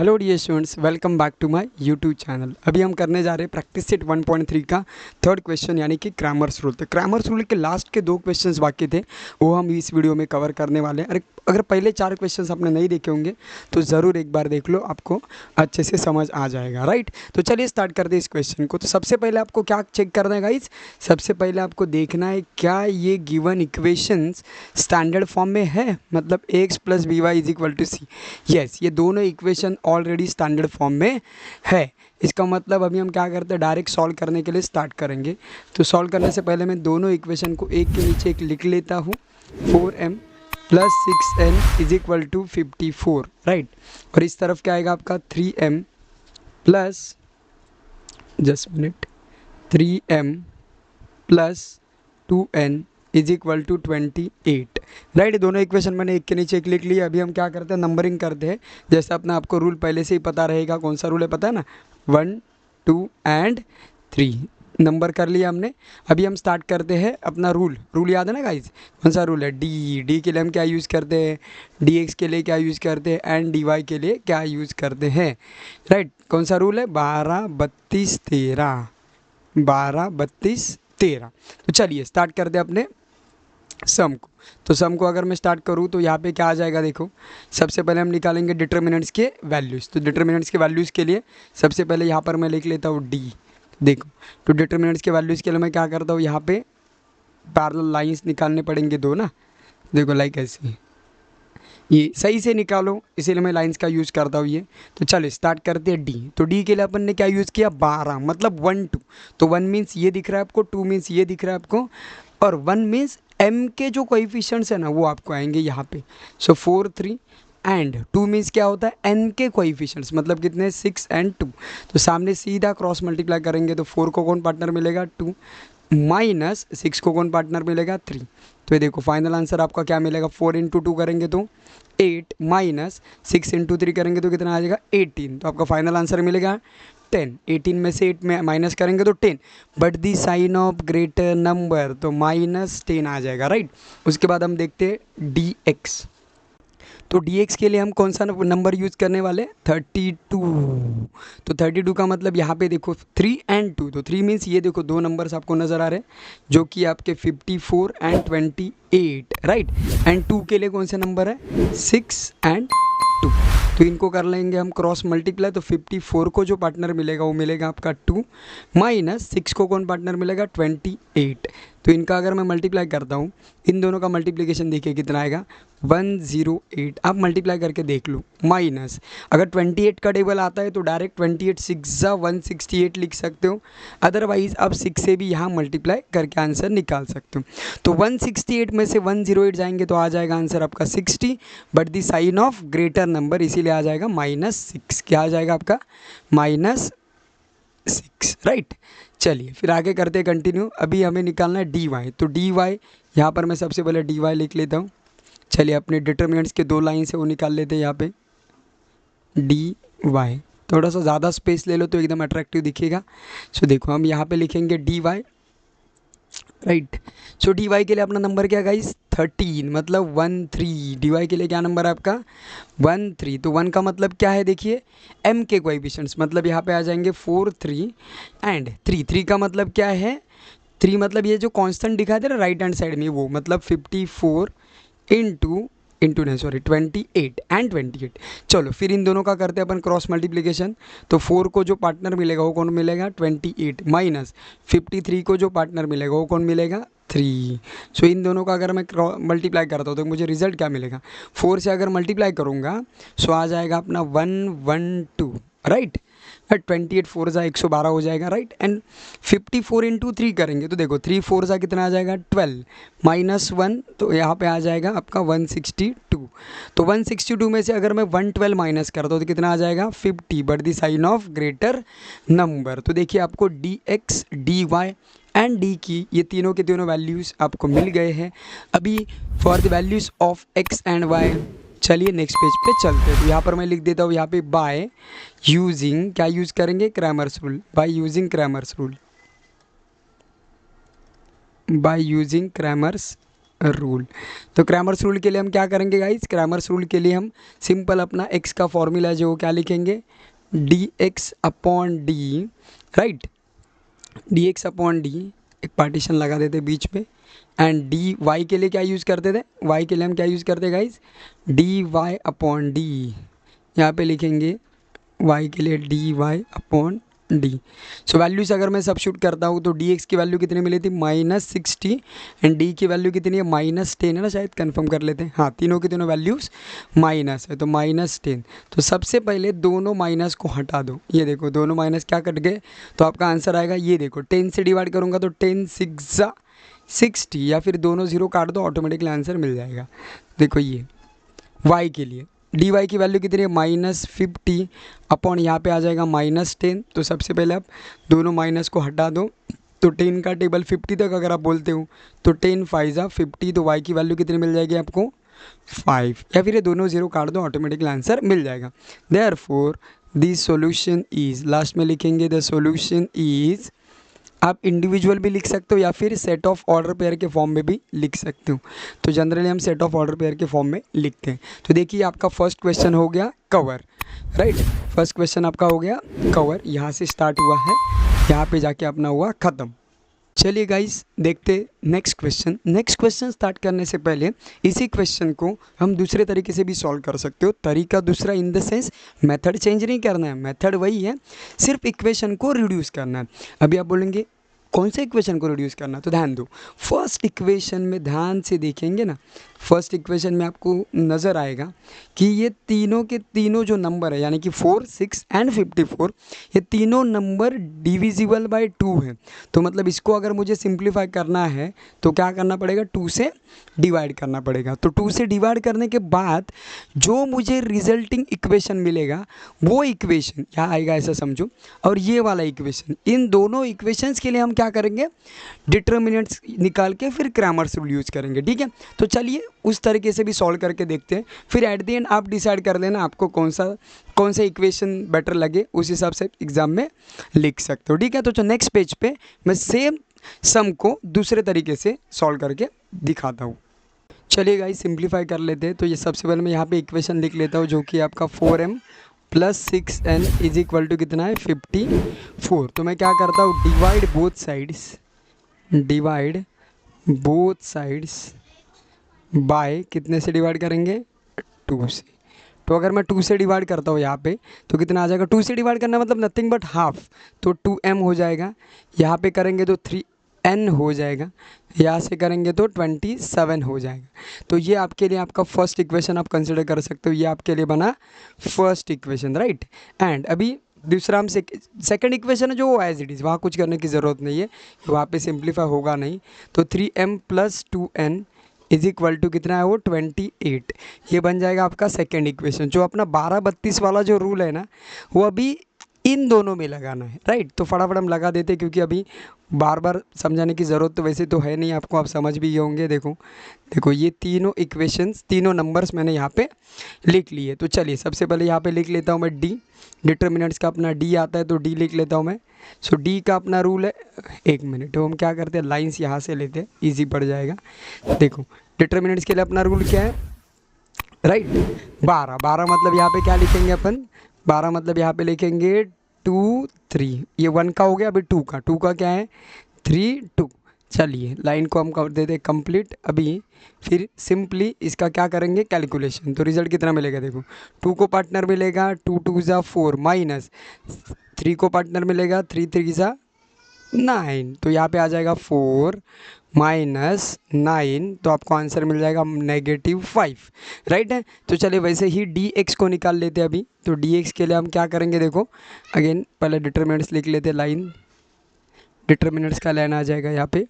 Hello dear students, welcome back to my YouTube channel. अभी हम करने जा रहे हैं प्रैक्टिस सेट 1.3 का थर्ड क्वेश्चन यानी कि क्रैमर्स रूल। तो क्रैमर्स रूल के लास्ट के 2 क्वेश्चंस बाकी थे, वो हम इस वीडियो में कवर करने वाले हैं। अगर पहले 4 क्वेश्चंस आपने नहीं देखे होंगे तो ज़रूर एक बार देख लो, आपको अच्छे से समझ आ जाएगा। राइट, तो चलिए स्टार्ट कर दे इस क्वेश्चन को। तो सबसे पहले आपको क्या चेक करना है गाइज, सबसे पहले आपको देखना है क्या ये गिवन इक्वेशंस स्टैंडर्ड फॉर्म में है, मतलब x plus b y is equal to c. Yes, ये दोनों इक्वेशन ऑलरेडी स्टैंडर्ड फॉर्म में है। इसका मतलब अभी हम क्या करते हैं, डायरेक्ट सॉल्व करने के लिए स्टार्ट करेंगे। तो सॉल्व करने से पहले मैं दोनों इक्वेशन को एक के नीचे एक लिख लेता हूँ। 4m plus 6n is equal to 54। Right, और इस तरफ क्या आएगा आपका 3m plus, just minute, 3m plus 2n is equal to 28। Right, दोनों इक्वेशन मैंने एक के नीचे एक लिख लिया। अभी हम क्या करते हैं, नंबरिंग करते हैं। जैसे अपना आपको रूल पहले से ही पता रहेगा, कौन सा रूल है पता है ना, 1 2 एंड 3 नंबर कर लिया हमने। अभी हम स्टार्ट करते हैं अपना रूल याद है ना गाइज, कौन सा रूल है, डी के लिए हम क्या यूज़ करते हैं, डी एक्स के लिए क्या यूज़ करते हैं एंड डी वाई के लिए क्या यूज़ करते हैं। राइट, कौन सा रूल है, 12 32 13, 12 32 13। तो चलिए स्टार्ट करते हैं अपने सम को। तो सम को अगर मैं स्टार्ट करूँ तो यहाँ पे क्या आ जाएगा, देखो सबसे पहले हम निकालेंगे डिटर्मिनेंट्स के वैल्यूज़। तो डिटर्मिनेंट्स के वैल्यूज़ के लिए सबसे पहले यहाँ पर मैं लिख लेता हूँ डी। देखो, तो डिटर्मिनेंट्स के वैल्यूज़ के लिए मैं क्या करता हूँ, यहाँ पे पैरेलल लाइंस निकालने पड़ेंगे दो ना। देखो लाइक ऐसे, ये सही से निकालो, इसीलिए मैं लाइंस का यूज़ करता हूँ ये। तो चलो स्टार्ट करते हैं डी। तो डी के लिए अपन ने क्या यूज़ किया, 12, मतलब 1 2। तो 1 मीन्स ये दिख रहा है आपको, 2 मीन्स ये दिख रहा है आपको, और 1 मीन्स m के जो कोएफिशिएंट्स है ना वो आपको आएंगे यहाँ पे। सो 4 3 एंड 2 मीन्स क्या होता है, n के कोएफिशिएंट्स, मतलब कितने, 6 एंड 2। तो सामने सीधा क्रॉस मल्टीप्लाई करेंगे तो 4 को कौन पार्टनर मिलेगा, 2, माइनस 6 को कौन पार्टनर मिलेगा, 3। तो ये देखो फाइनल आंसर आपका क्या मिलेगा, 4 इंटू 2 करेंगे तो 8, माइनस 6 इंटू 3 करेंगे तो कितना आ जाएगा, 18। तो आपका फाइनल आंसर मिलेगा 10। 18 में से 8 में माइनस करेंगे तो 10, but the sign of greater number, तो माइनस 10 आ जाएगा। राइट, उसके बाद हम देखते हैं डी एक्स। तो dx के लिए हम कौन सा नंबर यूज़ करने वाले, 32। तो 32 का मतलब यहाँ पे देखो 3 एंड 2। तो 3 मीन्स ये देखो दो नंबर्स आपको नज़र आ रहे हैं जो कि आपके 54 एंड 28। राइट, एंड 2 के लिए कौन सा नंबर है, 6 एंड 2। तो इनको कर लेंगे हम क्रॉस मल्टीप्लाई। तो 54 को जो पार्टनर मिलेगा वो मिलेगा आपका 2, माइनस 6 को कौन पार्टनर मिलेगा, 28। तो इनका अगर मैं मल्टीप्लाई करता हूँ, इन दोनों का मल्टीप्लिकेशन देखिए कितना आएगा, 108। आप मल्टीप्लाई करके देख लो। माइनस अगर 28 का टेबल आता है तो डायरेक्ट 28 6 168 लिख सकते हो, अदरवाइज आप 6 से भी यहाँ मल्टीप्लाई करके आंसर निकाल सकते हो। तो 168 में से 108 जाएंगे तो आ जाएगा आंसर आपका 60, but the sign of greater number, इसीलिए आ जाएगा -6। क्या आ जाएगा आपका, -6। राइट, चलिए फिर आगे करते हैं कंटिन्यू। अभी हमें निकालना है डी वाई। तो डी वाई यहाँ पर मैं सबसे पहले डी वाई लिख लेता हूँ। चलिए अपने डिटर्मिनेंट्स के 2 लाइन से वो निकाल लेते हैं यहाँ पे, डी वाई। थोड़ा सा ज़्यादा स्पेस ले लो तो एकदम अट्रैक्टिव दिखेगा। सो देखो हम यहाँ पे लिखेंगे डी वाई। राइट, सो डी वाई के लिए अपना नंबर क्या गाइस, 13, मतलब 13। डी वाई के लिए क्या नंबर है आपका, 13। तो 1 का मतलब क्या है, देखिए m के कोएफिशिएंट्स, मतलब यहाँ पे आ जाएंगे 4 3 एंड 3। 3 का मतलब क्या है, 3 मतलब ये जो कांस्टेंट दिखा दे रहा राइट हैंड साइड में, वो मतलब 54 इंटू नहीं सॉरी 28 एंड 28। चलो फिर इन दोनों का करते हैं अपन क्रॉस मल्टीप्लिकेशन। तो 4 को जो पार्टनर मिलेगा वो कौन मिलेगा, 28, माइनस 53 को जो पार्टनर मिलेगा वो कौन मिलेगा, 3। सो इन दोनों का अगर मैं मल्टीप्लाई करता हूँ तो मुझे रिजल्ट क्या मिलेगा, 4 से अगर मल्टीप्लाई करूँगा सो आ जाएगा अपना 112। राइट, 28 4 ज़ा 112 हो जाएगा। राइट, एंड 54 इंटू 3 करेंगे तो देखो 3 4 ज़ा कितना आ जाएगा, 12, -1, तो यहाँ पे आ जाएगा आपका 162। तो 162 में से अगर मैं 112 माइनस करता हूँ तो कितना आ जाएगा, 50, but the sign of greater number. तो देखिए आपको D x D y and D की ये तीनों के तीनों वैल्यूज़ आपको मिल गए हैं। अभी for the values of x and y, चलिए नेक्स्ट पेज पे चलते हैं। तो यहाँ पर मैं लिख देता हूँ यहाँ पे बाय यूजिंग, क्या यूज़ करेंगे, Cramer's rule. By using Cramer's rule, by using Cramer's rule. तो क्रैमर्स रूल के लिए हम क्या करेंगे गाइस, क्रैमर्स रूल के लिए हम सिंपल अपना x का फॉर्मूला है जो वो क्या लिखेंगे, dx upon D, right, dx upon D, एक पार्टीशन लगा देते बीच में, एंड डी वाई के लिए क्या यूज़ करते थे, y के लिए हम क्या यूज़ करते guys, D y upon D, यहाँ पे लिखेंगे y के लिए D y upon D. So values अगर मैं सबस्टिट्यूट करता हूँ तो dx की वैल्यू कितनी मिली थी, -60, एंड d की वैल्यू कितनी है, -10 है ना, शायद कंफर्म कर लेते हैं, हाँ तीनों की तीनों वैल्यूज़ माइनस है तो -10। तो सबसे पहले दोनों माइनस को हटा दो, ये देखो दोनों माइनस क्या कट गए, तो आपका आंसर आएगा ये देखो 10 से डिवाइड करूँगा तो 10 6 60, या फिर दोनों जीरो काट दो ऑटोमेटिकली आंसर मिल जाएगा। देखो ये y के लिए डी वाई की वैल्यू कितनी है, -50 अपॉन यहाँ पे आ जाएगा -10। तो सबसे पहले आप दोनों माइनस को हटा दो, तो 10 का टेबल 50 तक अगर आप बोलते हो तो 10 5 50, तो y की वैल्यू कितनी मिल जाएगी आपको 5, या फिर ये दोनों जीरो काट दो ऑटोमेटिकली आंसर मिल जाएगा। Therefore the solution is, last में लिखेंगे द सॉल्यूशन इज, आप इंडिविजुअल भी लिख सकते हो या फिर सेट ऑफ ऑर्डर पेयर के फॉर्म में भी लिख सकते हो। तो जनरली हम सेट ऑफ ऑर्डर पेयर के फॉर्म में लिखते हैं। तो देखिए आपका फर्स्ट क्वेश्चन हो गया कवर, राइट, फर्स्ट क्वेश्चन आपका हो गया कवर, यहाँ से स्टार्ट हुआ है, यहाँ पे जाके अपना हुआ ख़त्म। चलिए गाइस देखते next question. Next question start करने से पहले इसी क्वेश्चन को हम दूसरे तरीके से भी सॉल्व कर सकते हो। तरीका दूसरा in the sense method change नहीं करना है, मेथड वही है, सिर्फ इक्वेशन को रिड्यूस करना है। अभी आप बोलेंगे कौन से इक्वेशन को रिड्यूस करना, तो ध्यान दो, फर्स्ट इक्वेशन में ध्यान से देखेंगे ना, फर्स्ट इक्वेशन में आपको नज़र आएगा कि ये तीनों के तीनों जो नंबर है यानी कि 4, 6 एंड 54, ये तीनों नंबर डिविजिबल बाय 2 है। तो मतलब इसको अगर मुझे सिंप्लीफाई करना है तो क्या करना पड़ेगा, 2 से डिवाइड करना पड़ेगा। तो 2 से डिवाइड करने के बाद जो मुझे रिजल्टिंग इक्वेशन मिलेगा वो इक्वेशन क्या आएगा ऐसा समझो, और ये वाला इक्वेशन, इन दोनों इक्वेशंस के लिए हम क्या करेंगे, डिटर्मिनेंट्स निकाल के फिर क्रैमर्स रूल यूज़ करेंगे, ठीक है। तो चलिए उस तरीके से भी सॉल्व करके देखते हैं, फिर एट द एंड आप डिसाइड कर लेना आपको कौन सा इक्वेशन बेटर लगे, उस हिसाब से एग्जाम में लिख सकते हो, ठीक है। तो नेक्स्ट पेज पे मैं सेम सम को दूसरे तरीके से सॉल्व करके दिखाता हूँ। चलिए गाइस सिंप्लीफाई कर लेते हैं। तो ये सबसे पहले मैं यहाँ पे इक्वेशन लिख लेता हूँ जो कि आपका 4m + 6n is equal to कितना है 54। तो मैं क्या करता हूँ, डिवाइड बोथ साइड्स बाय कितने से डिवाइड करेंगे, 2 से। तो अगर मैं 2 से डिवाइड करता हूँ यहाँ पे तो कितना आ जाएगा, 2 से डिवाइड करना मतलब नथिंग बट हाफ, तो 2m हो जाएगा, यहाँ पे करेंगे तो 3n हो जाएगा, यहाँ से करेंगे तो 27 हो जाएगा। तो ये आपके लिए आपका फर्स्ट इक्वेशन आप कंसिडर कर सकते हो, ये आपके लिए बना फर्स्ट इक्वेशन, राइट। एंड अभी दूसरा हम सेकंड इक्वेशन है जो वो एज इट इज़, वहाँ कुछ करने की ज़रूरत नहीं है, वहाँ पे सिंप्लीफाई होगा नहीं। तो 3m + 2n is equal to कितना है वो 28, ये बन जाएगा आपका सेकेंड इक्वेशन। जो अपना 12-32 वाला जो रूल है ना वो अभी इन दोनों में लगाना है, राइट। तो फटाफट हम लगा देते क्योंकि अभी बार बार समझाने की ज़रूरत तो वैसे तो है नहीं आपको, आप समझ भी होंगे। देखो ये तीनों इक्वेशंस, तीनों नंबर्स मैंने यहाँ पे लिख लिए। तो चलिए सबसे पहले यहाँ पे लिख लेता हूँ मैं डी, डिटर्मिनेंट्स का अपना डी आता है तो डी लिख लेता हूँ मैं। सो डी का अपना रूल है, एक मिनट, तो हम क्या करते हैं लाइन्स यहाँ से लेते हैं, ईजी पड़ जाएगा। देखो डिटर्मिनेंट्स के लिए अपना रूल क्या है, राइट, 12 मतलब यहाँ पे क्या लिखेंगे अपन, 12 मतलब यहाँ पे लिखेंगे 2 3, ये 1 का हो गया, अभी 2 का क्या है 3 2। चलिए लाइन को हम कर देते कंप्लीट। अभी फिर सिंपली इसका क्या करेंगे कैलकुलेशन, तो रिजल्ट कितना मिलेगा, देखो 2 को पार्टनर मिलेगा 2 2 ज़ा 4 माइनस 3 को पार्टनर मिलेगा 3 3 ज़ा 9, तो यहाँ पे आ जाएगा 4 -9, तो आपको आंसर मिल जाएगा -5, राइट है। तो चलिए वैसे ही dx को निकाल लेते हैं अभी। तो dx के लिए हम क्या करेंगे, देखो अगेन पहले डिटर्मिनेंट्स लिख लेते, लाइन डिटर्मिनेंट्स का लाइन आ जाएगा यहाँ पे,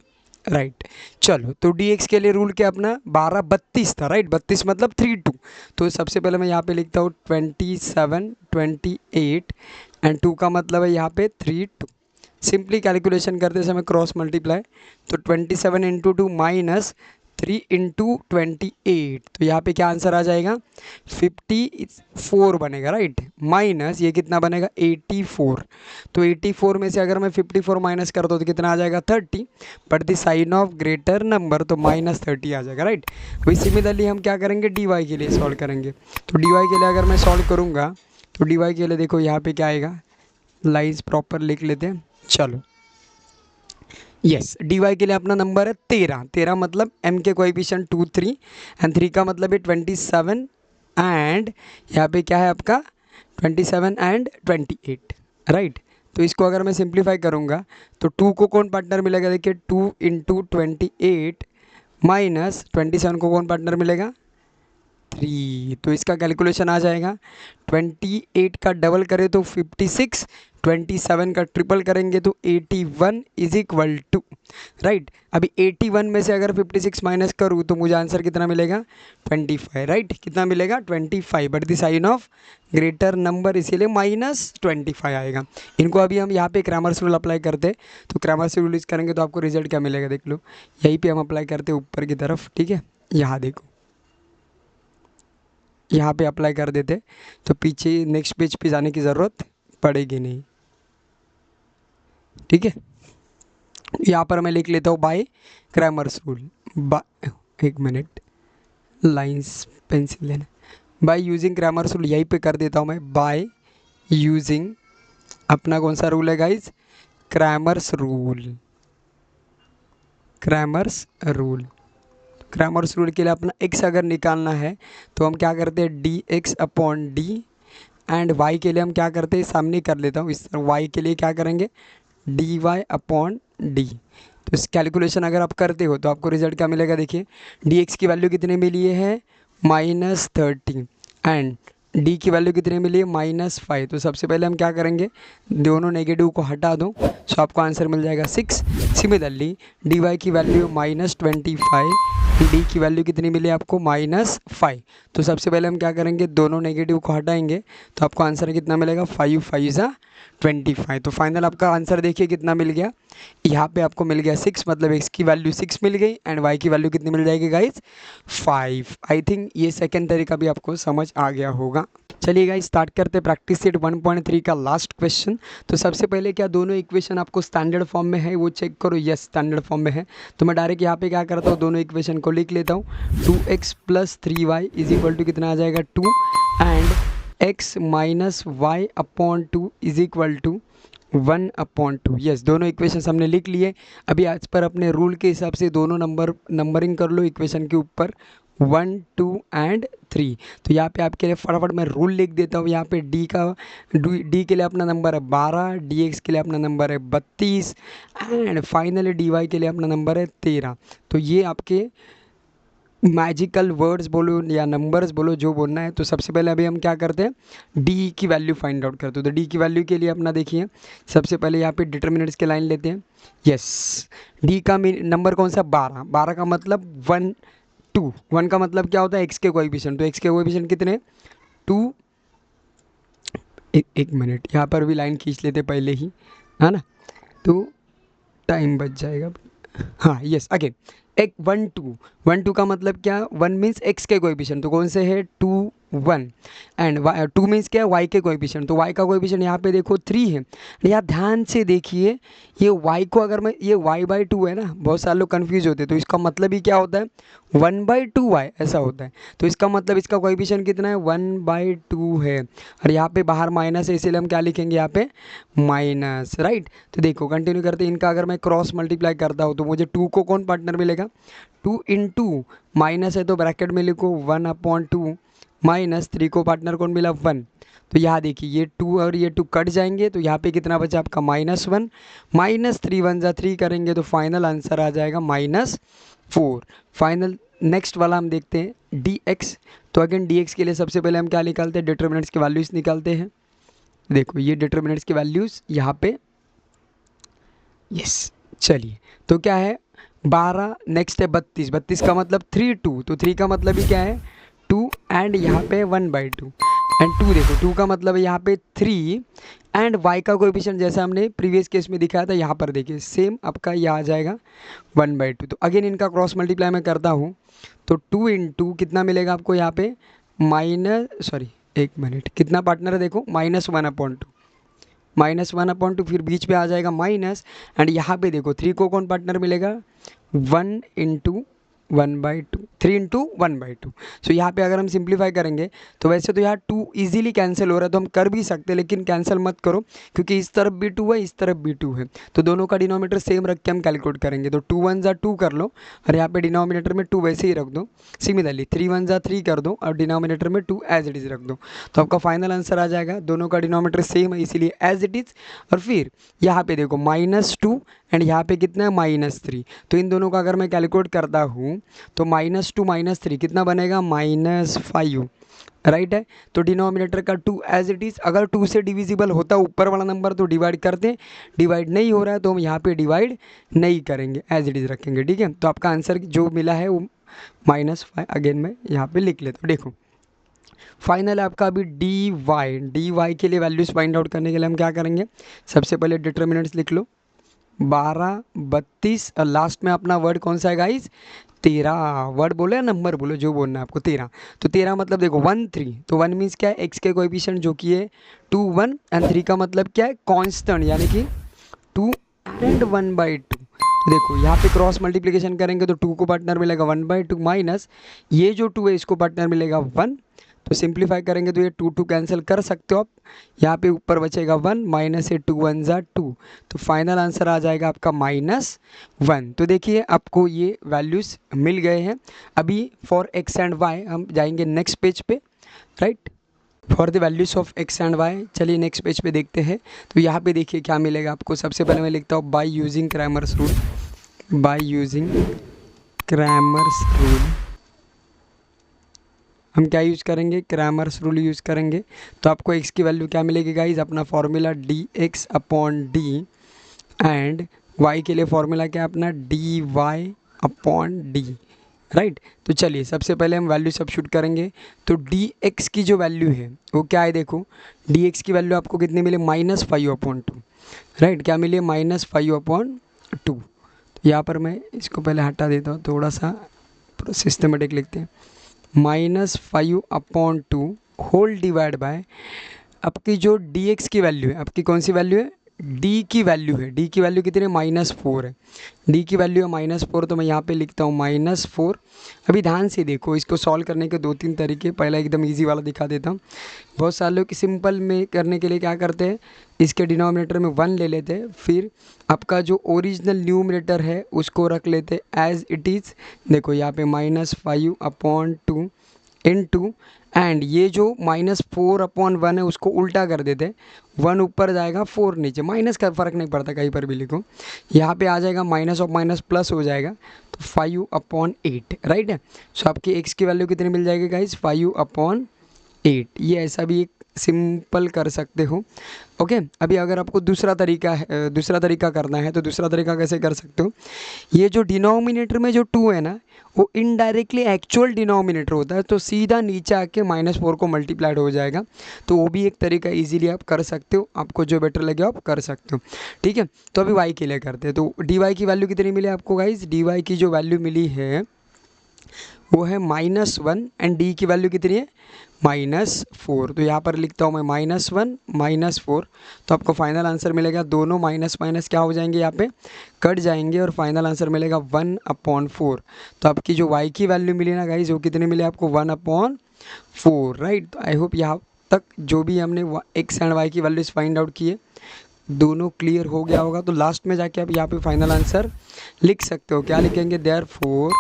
राइट। चलो तो dx के लिए रूल क्या अपना 32 था, राइट, 32 मतलब 3 2। तो सबसे पहले मैं यहाँ पे लिखता हूँ 27 28 एंड 2 का मतलब है यहाँ पे 3 2। सिंपली कैलकुलेशन करते समय क्रॉस मल्टीप्लाई, तो 27 × 2 -, 3 × 28, तो यहाँ पे क्या आंसर आ जाएगा 54 बनेगा, राइट। माइनस ये कितना बनेगा 84, तो 84 में से अगर मैं 54 माइनस कर दूँ तो कितना आ जाएगा 30, but the sign of greater number, तो -30 आ जाएगा, राइट। वही सिमिलरली हम क्या करेंगे dy के लिए सॉल्व करेंगे, तो dy के लिए अगर मैं सॉल्व करूँगा तो dy के लिए देखो यहाँ पे क्या आएगा, लाइन्स प्रॉपर लिख लेते हैं, चलो। यस, dy के लिए अपना नंबर है 13 मतलब m के कोएफिशिएंट 2 3 एंड 3 का मतलब है 27 एंड यहाँ पे क्या है आपका 27 एंड 28, राइट। तो इसको अगर मैं सिंप्लीफाई करूँगा तो 2 को कौन पार्टनर मिलेगा, देखिए 2 × 28 माइनस 27 को कौन पार्टनर मिलेगा 3, तो इसका कैलकुलेशन आ जाएगा 28 का डबल करें तो 56, 27 का ट्रिपल करेंगे तो 81 इज इक्वल टू, राइट। अभी 81 में से अगर 56 माइनस करूँ तो मुझे आंसर कितना मिलेगा 25, राइट। कितना मिलेगा 25, but the sign of greater number इसीलिए -25 आएगा। इनको अभी हम यहाँ पे क्रैमर्स रूल अप्लाई करते, तो क्रैमर्स रूल यूज करेंगे तो आपको रिजल्ट क्या मिलेगा देख लो, यहीं पे हम अप्लाई करते ऊपर की तरफ, ठीक है। यहाँ देखो, यहाँ पे अप्लाई कर देते तो पीछे नेक्स्ट पेज पे जाने की ज़रूरत पड़ेगी नहीं, ठीक है। यहाँ पर मैं लिख लेता हूँ बाय क्रैमर्स रूल, एक मिनट, लाइंस पेंसिल लेना, बाय यूजिंग क्रैमर्स रूल यहीं पे कर देता हूँ मैं, बाय यूजिंग अपना कौन सा रूल है guys, Cramer's rule. Cramer's rule, Cramer's rule के लिए अपना x अगर निकालना है तो हम क्या करते हैं dx/d, एंड y के लिए हम क्या करते हैं, सामने कर लेता हूँ इस y के लिए क्या करेंगे dy/d। तो इस कैलकुलेशन अगर आप करते हो तो आपको रिजल्ट क्या मिलेगा, देखिए dx की वैल्यू कितने मिली है -30 एंड d की वैल्यू कितने मिली है -5। तो सबसे पहले हम क्या करेंगे, दोनों नेगेटिव को हटा दो, सो आपको आंसर मिल जाएगा 6। सिमिलरली dy की वैल्यू -25, डी की वैल्यू कितनी मिली आपको -5। तो सबसे पहले हम क्या करेंगे, दोनों नेगेटिव को हटाएंगे तो आपको आंसर कितना मिलेगा 5 5 25। तो फाइनल आपका आंसर देखिए कितना मिल गया, यहाँ पे आपको मिल गया 6, मतलब x की वैल्यू 6 मिल गई एंड y की वैल्यू कितनी मिल जाएगी गाइज 5। आई थिंक ये सेकेंड तरीका भी आपको समझ आ गया होगा। चलिए गाइस स्टार्ट करते हैं प्रैक्टिस सेट 1.3 का लास्ट क्वेश्चन। तो सबसे पहले क्या दोनों इक्वेशन आपको स्टैंडर्ड फॉर्म में है वो चेक करो, यस स्टैंडर्ड फॉर्म में है। तो मैं डायरेक्ट यहाँ पे क्या करता हूँ, दोनों इक्वेशन को लिख लेता हूँ। 2x + 3y is equal to कितना आ जाएगा 2 and x - y/2 is equal to 1/2। Yes दोनों इक्वेशंस हमने लिख लिए। अभी आज पर अपने रूल के हिसाब से दोनों नंबरिंग कर लो इक्वेशन के ऊपर 1 2 एंड 3। तो यहाँ पे आपके लिए फटाफट मैं रूल लिख देता हूँ। यहाँ पे डी के लिए अपना नंबर है 12, dx के लिए अपना नंबर है 32 एंड फाइनली dy के लिए अपना नंबर है 13। तो ये आपके मैजिकल वर्ड्स बोलो या नंबर्स बोलो जो बोलना है। तो सबसे पहले अभी हम क्या करते हैं, डी की वैल्यू फाइंड आउट करते हैं। तो डी की वैल्यू के लिए अपना देखिए सबसे पहले यहाँ पे डिटर्मिनेंट्स के लाइन लेते हैं। यस डी का नंबर कौन सा 12, 12 का मतलब 1 2, 1 का मतलब क्या होता है एक्स के कोएफिशिएंट। तो एक्स के कोएफिशिएंट कितने 2, एक मिनट यहाँ पर भी लाइन खींच लेते पहले ही, है ना, तो टाइम बच जाएगा। हाँ यस अगेन 1 2 का मतलब क्या, 1 मीन्स एक्स के कोएफिशिएंट, तो कौन से है 2 1 एंड 2 मीन्स क्या है वाई के कोएफिशिएंट। तो वाई का कोएफिशिएंट यहाँ पे देखो 3 है। यहाँ ध्यान से देखिए ये वाई को अगर मैं ये y/2 है ना, बहुत सारे लोग कंफ्यूज होते हैं। तो इसका मतलब ही क्या होता है 1/2y ऐसा होता है। तो इसका मतलब इसका कोएफिशिएंट कितना है 1/2 है और यहाँ पे बाहर माइनस है इसीलिए हम क्या लिखेंगे यहाँ पे माइनस, राइट। तो देखो कंटिन्यू करते इनका अगर मैं क्रॉस मल्टीप्लाई करता हूँ तो मुझे 2 को कौन पार्टनर मिलेगा 2 × माइनस है तो ब्रैकेट में लिखो 1/2 माइनस 3 को पार्टनर कौन मिला 1। तो यहाँ देखिए ये 2 और ये 2 कट जाएंगे तो यहाँ पे कितना बचा आपका -1 माइनस 3 1 जा 3 करेंगे तो फाइनल आंसर आ जाएगा -4। फाइनल नेक्स्ट वाला हम देखते हैं dx। तो अगेन dx के लिए सबसे पहले हम क्या निकालते हैं डिटर्मिनेंट्स की वैल्यूज निकालते हैं। देखो ये डिटर्मिनेंट्स की वैल्यूज यहाँ पे यस चलिए तो क्या है 12 नेक्स्ट है 32, 32 का मतलब 3 2, तो 3 का मतलब ही क्या है 2 एंड यहाँ पे 1/2। एंड 2 देखो 2 का मतलब है यहाँ पे 3 एंड y का कोएफिशिएंट जैसा हमने प्रीवियस केस में दिखाया था यहाँ पर देखिए सेम आपका यह आ जाएगा 1/2। तो अगेन इनका क्रॉस मल्टीप्लाई मैं करता हूँ तो 2 इंटू कितना मिलेगा आपको यहाँ पे माइनस सॉरी एक मिनट कितना पार्टनर है देखो -1/2 -1/2 फिर बीच पे आ जाएगा माइनस एंड यहाँ पे देखो 3 को कौन पार्टनर मिलेगा 1 इंटू 1/2 3 इंटू 1/2। सो यहाँ पे अगर हम सिंप्लीफाई करेंगे तो वैसे तो यहाँ 2 इजीली कैंसिल हो रहा है तो हम कर भी सकते हैं लेकिन कैंसिल मत करो क्योंकि इस तरफ भी 2 है इस तरफ भी 2 है तो दोनों का डिनोमिनेटर सेम रख के हम कैलकुलेट करेंगे। तो 2 1 जा 2 कर लो और यहाँ पे डिनोमिनेटर में 2 वैसे ही रख दो। सिमिलरली 3 1 जा 3 कर दो और डिनोमिनेटर में 2 एज इट इज़ रख दो तो आपका फाइनल आंसर आ जाएगा। दोनों का डिनोमिनेटर सेम है इसीलिए एज इट इज़। और फिर यहाँ पे देखो -2 एंड यहाँ पे कितना है -3 तो इन दोनों का अगर मैं कैलकुलेट करता हूँ तो -2 -3 कितना बनेगा -5 राइट है। तो डिनोमिनेटर का 2 एज इट इज़। अगर 2 से डिविजिबल होता ऊपर वाला नंबर तो डिवाइड करते हैं, डिवाइड नहीं हो रहा है तो हम यहाँ पे डिवाइड नहीं करेंगे एज इट इज़ रखेंगे। ठीक है तो आपका आंसर जो मिला है वो -5 अगेन मैं यहाँ पे लिख लेता हूँ। देखो फाइनल आपका अभी dy के लिए वैल्यूज़ फाइंड आउट करने के लिए हम क्या करेंगे सबसे पहले डिटर्मिनेंट्स लिख लो 12 32 और लास्ट में अपना वर्ड कौन सा है गाइज 13 वर्ड बोलो या नंबर बोलो जो बोलना है आपको 13। तो 13 मतलब देखो 1 3 तो 1 मीन्स क्या है एक्स के कोएफिशिएंट जो कि है 2 1 एंड 3 का मतलब क्या है कांस्टेंट यानी कि 2 एंड 1/2। तो देखो यहाँ पे क्रॉस मल्टीप्लिकेशन करेंगे तो 2 को पार्टनर मिलेगा 1/2 माइनस ये जो 2 है इसको पार्टनर मिलेगा 1 तो सिंप्लीफाई करेंगे तो ये 2 2 कैंसिल कर सकते हो आप। यहाँ पे ऊपर बचेगा 1 माइनस से 2 1 जा 2 तो फाइनल आंसर आ जाएगा आपका -1। तो देखिए आपको ये वैल्यूज़ मिल गए हैं। अभी फॉर x एंड y हम जाएंगे नेक्स्ट पेज पे right for the values of x and y। चलिए नेक्स्ट पेज पे देखते हैं। तो यहाँ पे देखिए क्या मिलेगा आपको। सबसे पहले मैं लिखता हूँ बाय यूजिंग क्रैमर्स रूल हम क्या यूज़ करेंगे क्रैमर्स रूल यूज़ करेंगे। तो आपको x की वैल्यू क्या मिलेगी गाइज अपना फॉर्मूला dx/d एंड y के लिए फॉर्मूला क्या अपना dy/d राइट। तो चलिए सबसे पहले हम वैल्यू सब्स्टिट्यूट करेंगे। तो dx की जो वैल्यू है वो क्या है देखो dx की वैल्यू आपको कितनी मिले -5/2 राइट। क्या मिले -5/2। यहाँ पर मैं इसको पहले हटा देता हूँ थोड़ा सा सिस्टमेटिक लिखते हैं -5/2 होल डिवाइड बाय आपकी जो dx की वैल्यू है आपकी कौन सी वैल्यू है d की वैल्यू है। d की वैल्यू कितनी है -4 है। d की वैल्यू है -4 तो मैं यहाँ पे लिखता हूँ -4। अभी ध्यान से देखो इसको सॉल्व करने के 2-3 तरीके। पहला एकदम इजी वाला दिखा देता हूँ। बहुत सारे लोग सिंपल में करने के लिए क्या करते हैं इसके डिनोमिनेटर में 1 ले लेते हैं फिर आपका जो ओरिजिनल न्यूमरेटर है उसको रख लेते एज इट इज़। देखो यहाँ पे -5/2 इनटू एंड ये जो -4/1 है उसको उल्टा कर देते 1 ऊपर जाएगा 4 नीचे माइनस का फ़र्क नहीं पड़ता कहीं पर भी लिखो। यहाँ पे आ जाएगा माइनस ऑफ माइनस प्लस हो जाएगा तो 5/8 राइट है। सो आपकी x की वैल्यू कितनी मिल जाएगी गाइज 5/8। ये ऐसा भी एक सिंपल कर सकते हो ओके। अभी अगर आपको दूसरा तरीका करना है तो दूसरा तरीका कैसे कर सकते हो। ये जो डिनोमिनेटर में जो 2 है ना वो इनडायरेक्टली एक्चुअल डिनोमिनेटर होता है तो सीधा नीचे आके -4 को मल्टीप्लाइड हो जाएगा। तो वो भी एक तरीका इजीली आप कर सकते हो। आपको जो बेटर लगे आप कर सकते हो ठीक है। तो अभी y के लिए करते हैं। तो dy की वैल्यू कितनी मिली आपको गाइज dy की जो वैल्यू मिली है वो है -1 एंड d की वैल्यू कितनी है -4। तो यहाँ पर लिखता हूँ मैं -1 -4 तो आपको फाइनल आंसर मिलेगा। दोनों माइनस माइनस क्या हो जाएंगे यहाँ पे कट जाएंगे और फाइनल आंसर मिलेगा 1/4। तो आपकी जो y की वैल्यू मिली ना गाइज वो कितनी मिली आपको 1/4 राइट। तो आई होप यहाँ तक जो भी हमने x एंड y की वैल्यूज फाइंड आउट किए दोनों क्लियर हो गया होगा। तो लास्ट में जाके आप यहाँ पे फाइनल आंसर लिख सकते हो। क्या लिखेंगे देयरफॉर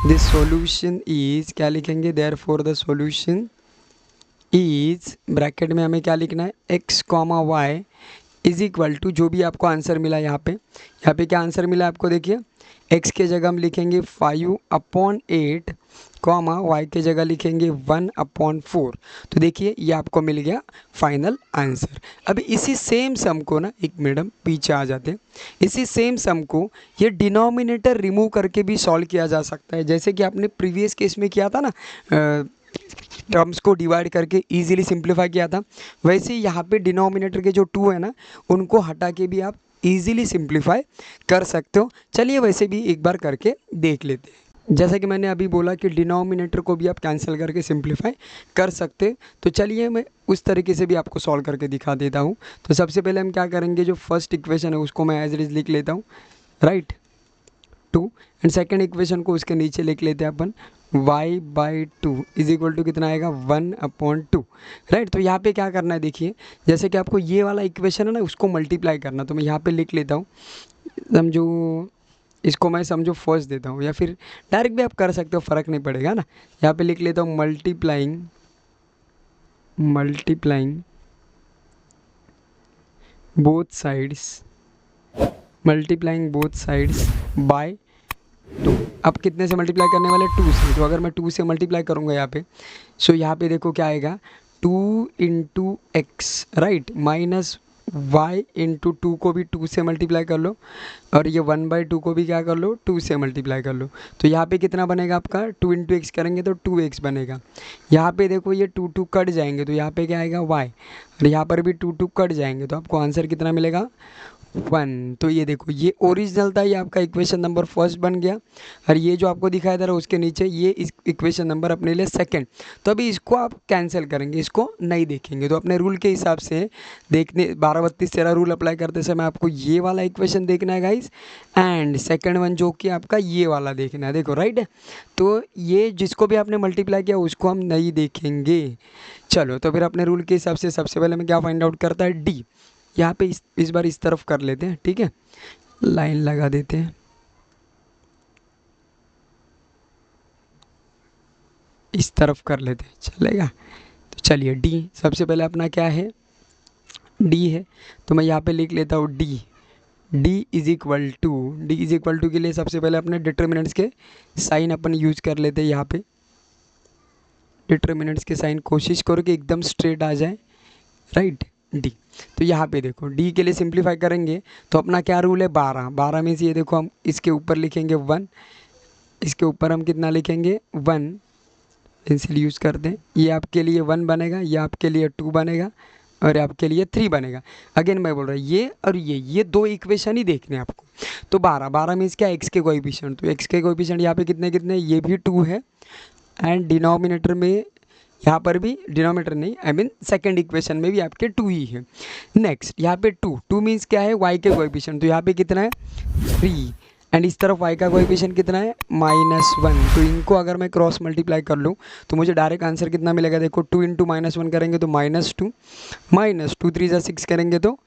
द सॉल्यूशन इज क्या लिखेंगे therefore the solution is bracket में हमें क्या लिखना है x, y is equal to जो भी आपको आंसर मिला यहाँ पे क्या आंसर मिला आपको देखिए x के जगह हम लिखेंगे 5/8 y के जगह लिखेंगे 1/4। तो देखिए ये आपको मिल गया फाइनल आंसर। अभी इसी सेम सम को ना एक मिनट हम पीछे आ जाते हैं। इसी सेम सम को ये डिनोमिनेटर रिमूव करके भी सॉल्व किया जा सकता है जैसे कि आपने प्रीवियस केस में किया था ना टर्म्स को डिवाइड करके इजीली सिंप्लीफाई किया था। वैसे ही यहाँ पे डिनोमिनेटर के जो 2 है ना, उनको हटा के भी आप इजीली सिंप्लीफाई कर सकते हो। चलिए वैसे भी एक बार करके देख लेते हैं। जैसा कि मैंने अभी बोला कि डिनोमिनेटर को भी आप कैंसिल करके सिंप्लीफाई कर सकते हैं। तो चलिए मैं उस तरीके से भी आपको सॉल्व करके दिखा देता हूँ। तो सबसे पहले हम क्या करेंगे, जो फर्स्ट इक्वेशन है उसको मैं एज इट इज लिख लेता हूँ, राइट 2, एंड सेकेंड इक्वेशन को उसके नीचे लिख लेते हैं अपन y/2 इज इक्वल टू कितना आएगा 1/2, राइट। तो यहाँ पे क्या करना है, देखिए जैसे कि आपको ये वाला इक्वेशन है ना उसको मल्टीप्लाई करना, तो मैं यहाँ पे लिख लेता हूँ, समझो इसको मैं समझो फर्स्ट देता हूँ, या फिर डायरेक्ट भी आप कर सकते हो, फ़र्क नहीं पड़ेगा ना। यहाँ पे लिख लेता हूँ मल्टीप्लाइंग बोथ साइड्स बाय 2। अब कितने से मल्टीप्लाई करने वाले, 2 से। तो अगर मैं 2 से मल्टीप्लाई करूँगा यहाँ पे, सो यहाँ पे देखो क्या आएगा 2 into x, right, minus y into 2 को भी 2 से मल्टीप्लाई कर लो, और ये 1/2 को भी क्या कर लो 2 से मल्टीप्लाई कर लो। तो यहाँ पे कितना बनेगा आपका, 2 इंटू एक्स करेंगे तो 2x बनेगा। यहाँ पे देखो ये 2 कट जाएंगे, तो यहाँ पे क्या आएगा y, और यहाँ पर भी 2 कट जाएंगे, तो आपको आंसर कितना मिलेगा 1। तो ये देखो ये ओरिजिनल था, ये आपका इक्वेशन नंबर फर्स्ट बन गया, और ये जो आपको दिखाई दे रहा है उसके नीचे ये इस इक्वेशन नंबर अपने लिए सेकंड। तो अभी इसको आप कैंसिल करेंगे, इसको नहीं देखेंगे। तो अपने रूल के हिसाब से देखने 12 32 13 रूल अप्लाई करते समय आपको ये वाला इक्वेशन देखना है गाइस, एंड सेकंड वन जो कि आपका ये वाला देखना है, देखो राइट। तो ये जिसको भी आपने मल्टीप्लाई किया उसको हम नहीं देखेंगे। चलो तो फिर अपने रूल के हिसाब से सबसे पहले मैं क्या फाइंड आउट करता है, डी। यहाँ पे इस बार इस तरफ कर लेते हैं, ठीक है, लाइन लगा देते हैं, इस तरफ कर लेते हैं, चलेगा। तो चलिए डी सबसे पहले अपना क्या है, डी है, तो मैं यहाँ पे लिख लेता हूँ डी इज इक्वल टू के लिए सबसे पहले अपने डिटर्मिनेंट्स के साइन अपन यूज कर लेते हैं। यहाँ पे डिटर्मिनेंट्स के साइन कोशिश करो कि एकदम स्ट्रेट आ जाए, राइट, डी। तो यहाँ पे देखो डी के लिए सिंप्लीफाई करेंगे तो अपना क्या रूल है, 12 में से ये देखो हम इसके ऊपर लिखेंगे 1, इसके ऊपर हम कितना लिखेंगे 1, पेंसिल यूज़ करते हैं। ये आपके लिए 1 बनेगा, ये आपके लिए 2 बनेगा, और आपके लिए 3 बनेगा। अगेन मैं बोल रहा हूँ ये और ये दो इक्वेशन ही देखने हैं आपको। तो 12 मीन्स क्या, एक्स के कोएफिशिएंट, तो एक्स के कोएफिशिएंट यहाँ पे कितने कितने, ये भी 2 है, एंड डिनोमिनेटर में यहाँ पर भी, डिनोमिनेटर नहीं आई मीन सेकंड इक्वेशन में भी आपके 2 ही है। नेक्स्ट यहाँ पे 2 मीन्स क्या है, y के कोएफिशिएंट, तो यहाँ पे कितना है 3, एंड इस तरफ y का कोएफिशिएंट कितना है -1। तो इनको अगर मैं क्रॉस मल्टीप्लाई कर लूँ तो मुझे डायरेक्ट आंसर कितना मिलेगा, देखो 2 इंटू -1 करेंगे तो -2 3 × 6 करेंगे तो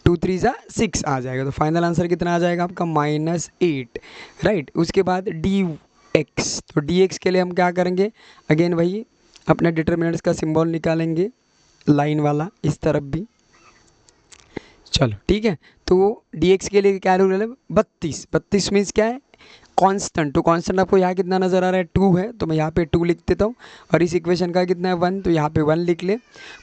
2 3 6 आ जाएगा। तो फाइनल आंसर कितना आ जाएगा आपका -8, राइट। उसके बाद dx, तो dx के लिए हम क्या करेंगे, अगेन वही अपने डिटर्मिनेंट्स का सिंबल निकालेंगे, लाइन वाला इस तरफ भी, चलो ठीक है। तो dx के लिए क्या रूल है, 32 मीन्स क्या है, कांस्टेंट। तो कांस्टेंट आपको यहाँ कितना नज़र आ रहा है, 2 है, तो मैं यहाँ पे 2 लिख देता हूँ, और इस इक्वेशन का कितना है 1, तो यहाँ पे 1 लिख ले।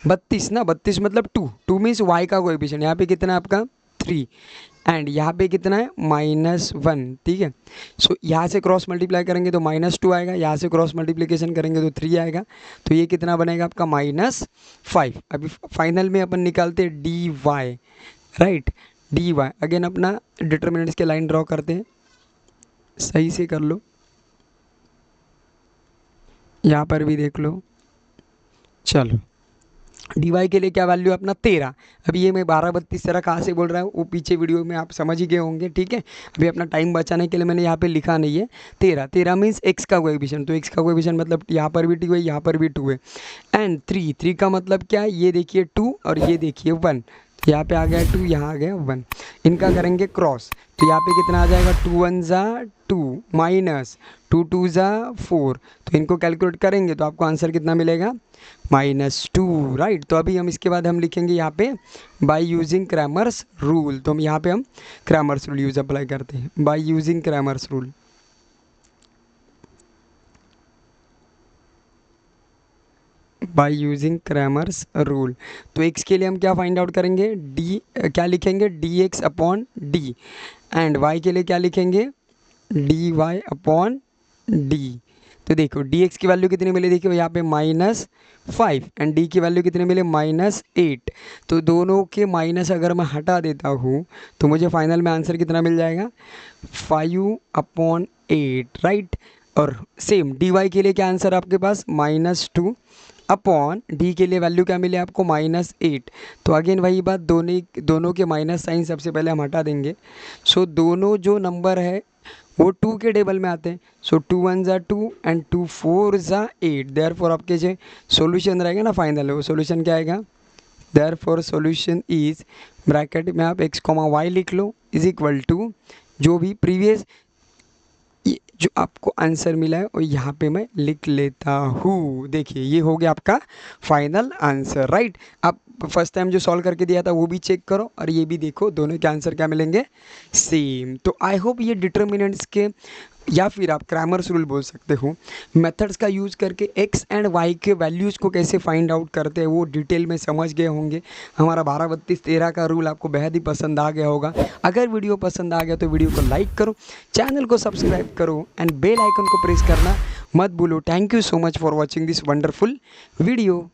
32 ना, 32 मतलब 2 मीन्स y का कोएफिशिएंट, यहाँ पे कितना है आपका 3, एंड यहाँ पे कितना है -1, ठीक है। सो यहाँ से क्रॉस मल्टीप्लाई करेंगे तो -2 आएगा, यहाँ से क्रॉस मल्टीप्लिकेशन करेंगे तो 3 आएगा, तो ये कितना बनेगा आपका -5। अभी फाइनल में अपन निकालते हैं dy, राइट, dy। अगेन अपना डिटर्मिनेंट्स के लाइन ड्रॉ करते हैं, सही से कर लो, यहाँ पर भी देख लो। चलो dy के लिए क्या वैल्यू है अपना 13। अभी ये मैं 12 32 13 कहाँ से बोल रहा हूँ वो पीछे वीडियो में आप समझ ही गए होंगे, ठीक है। अभी अपना टाइम बचाने के लिए मैंने यहाँ पे लिखा नहीं है 13 मीन्स x का कोएफिशिएंट, तो x का कोएफिशिएंट मतलब यहाँ पर भी 2 है, यहाँ पर भी 2 है, एंड 3 का मतलब क्या है, ये देखिए 2 और ये देखिए 1, यहाँ पे आ गया 2, यहाँ आ गया 1, इनका करेंगे क्रॉस, तो यहाँ पे कितना आ जाएगा 2 1 = 2 -2 2 = 4, तो इनको कैलकुलेट करेंगे तो आपको आंसर कितना मिलेगा -2, राइट। तो अभी हम इसके बाद हम लिखेंगे यहाँ पे बाय यूजिंग क्रैमर्स रूल, तो हम यहाँ पे हम क्रैमर्स रूल यूज अप्लाई करते हैं, by using Cramer's rule. By using Cramer's rule, तो x के लिए हम क्या फाइंड आउट करेंगे, क्या लिखेंगे dx/d, एंड y के लिए क्या लिखेंगे dy/d। तो तो देखो डी एक्स की वैल्यू कितनी मिली, देखिए यहाँ पे -5 एंड डी की वैल्यू कितनी मिली -8। तो दोनों के माइनस अगर मैं हटा देता हूँ तो मुझे फाइनल में आंसर कितना मिल जाएगा 5/8, राइट। और सेम डी वाई के लिए क्या आंसर आपके पास -2 अपॉन डी के लिए वैल्यू क्या मिले आपको -8। तो अगेन वही बात, दोनों के माइनस साइन सबसे पहले हम हटा देंगे। सो दोनों जो नंबर है वो 2 के टेबल में आते हैं। सो 2 1 ज़ा 2 एंड 2 4 ज़ा 8। देयर फॉर आपके जो सोल्यूशन रहेगा ना फाइनल, वो सोल्यूशन क्या आएगा, therefore solution is bracket में आप x, y लिख लो इज इक्वल टू जो भी प्रीवियस जो आपको आंसर मिला है और यहाँ पे मैं लिख लेता हूँ। देखिए ये हो गया आपका फाइनल आंसर, राइट। आप फर्स्ट टाइम जो सॉल्व करके दिया था वो भी चेक करो और ये भी देखो, दोनों के आंसर क्या मिलेंगे सेम। तो आई होप ये डिटर्मिनेंट्स के या फिर आप क्रैमर्स रूल बोल सकते हो मेथड्स का यूज़ करके एक्स एंड वाई के वैल्यूज़ को कैसे फाइंड आउट करते हैं वो डिटेल में समझ गए होंगे। हमारा 12-32-13 का रूल आपको बेहद ही पसंद आ गया होगा। अगर वीडियो पसंद आ गया तो वीडियो को लाइक करो, चैनल को सब्सक्राइब करो एंड बेल आइकन को प्रेस करना मत भूलो। Thank you so much for watching this wonderful video.